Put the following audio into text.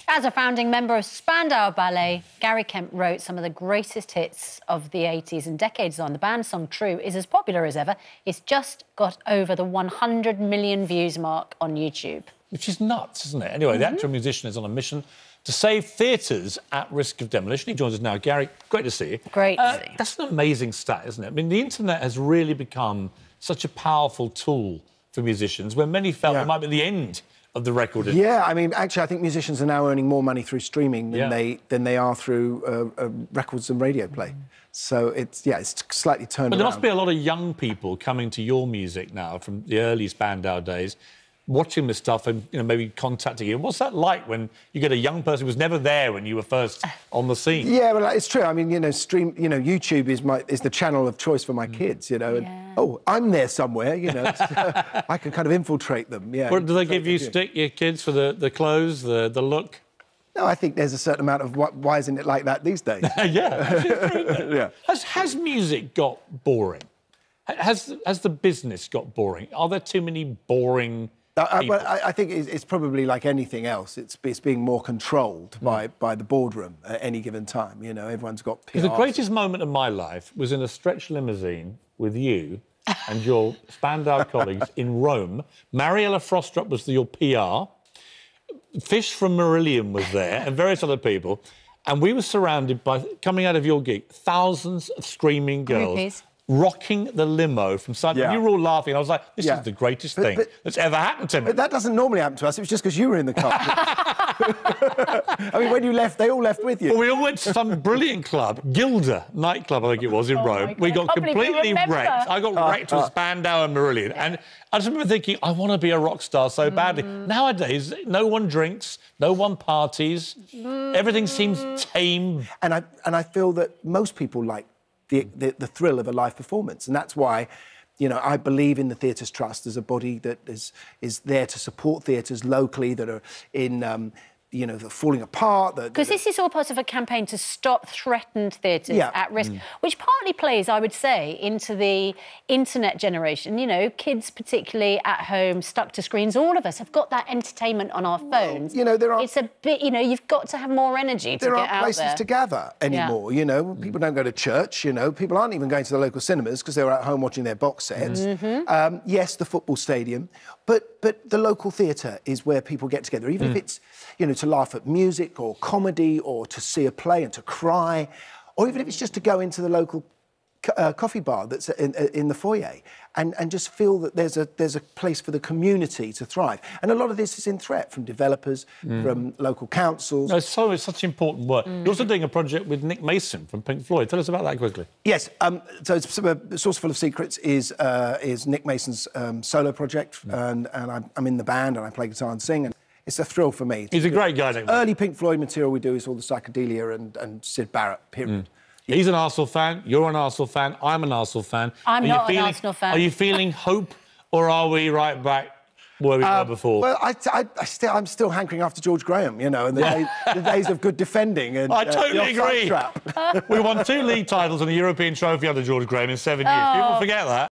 As a founding member of Spandau Ballet, Gary Kemp wrote some of the greatest hits of the 80s and decades on. The band's song True is as popular as ever. It's just got over the 100 million views mark on YouTube. Which is nuts, isn't it? Anyway, the actor and musician is on a mission to save theatres at risk of demolition. He joins us now. Gary, great to see you. Great to see you. That's an amazing stat, isn't it? I mean, the internet has really become such a powerful tool for musicians, where many felt it might be the end of the record industry. Yeah, I mean, actually, I think musicians are now earning more money through streaming than they are through records and radio play. So it's slightly turned around. But there must be a lot of young people coming to your music now from the early Spandau days, watching this stuff and maybe contacting you. What's that like when you get a young person who was never there when you were first on the scene? Yeah, well, it's true. I mean, YouTube is the channel of choice for my kids. And, oh, I'm there somewhere. I can kind of infiltrate them. Yeah. Do they give you stick, your kids, for the clothes, the look? No, I think there's a certain amount of why isn't it like that these days? Yeah. Has music got boring? Has the business got boring? Are there too many boring people? I think it's probably like anything else. It's being more controlled by the boardroom at any given time. Everyone's got PR. The greatest moment of my life was in a stretch limousine with you and your Spandau colleagues in Rome. Mariella Frostrup was your PR. Fish from Marillion was there and various other people. And we were surrounded by, coming out of your gig, thousands of screaming girls rocking the limo from side. You were all laughing. I was like, this is the greatest thing that's ever happened to me. But that doesn't normally happen to us. It was just because you were in the car. I mean, when you left, they all left with you. Well, we all went to some brilliant club, Gilda nightclub, I think it was, in Rome. We got completely wrecked. I got wrecked with Spandau and Marillion. And I just remember thinking, I want to be a rock star so badly. Nowadays, no one drinks, no one parties. Everything seems tame. And I feel that most people like the thrill of a live performance, and that's why I believe in the Theatres Trust as a body that is there to support theatres locally that are in they're falling apart. Because this is all part of a campaign to stop threatened theatres at risk, which partly plays, I would say, into the internet generation. Kids particularly at home, stuck to screens. All of us have got that entertainment on our phones. It's a bit, you've got to have more energy to get out there. There aren't places to gather anymore, People don't go to church, People aren't even going to the local cinemas because they're at home watching their box sets. Yes, the football stadium, but the local theatre is where people get together, even if it's, to laugh at music or comedy or to see a play and to cry, or even if it's just to go into the local coffee bar that's in the foyer and just feel that there's a place for the community to thrive. And a lot of this is in threat from developers, from local councils. No, it's such important work. You're also doing a project with Nick Mason from Pink Floyd. Tell us about that quickly. Yes, so it's a Source Full of Secrets is Nick Mason's solo project, and I'm in the band and I play guitar and sing. And it's a thrill for me. He's a great guy, Nick. Early Pink Floyd material we do is all the psychedelia and Syd Barrett, period. He's an Arsenal fan, you're an Arsenal fan, I'm an Arsenal fan. I'm not an Arsenal fan. Are you feeling hope, or are we right back where we were before? Well, I'm still hankering after George Graham, and the days of good defending. And, I totally agree. We won 2 league titles and a European trophy under George Graham in 7 years. People forget that.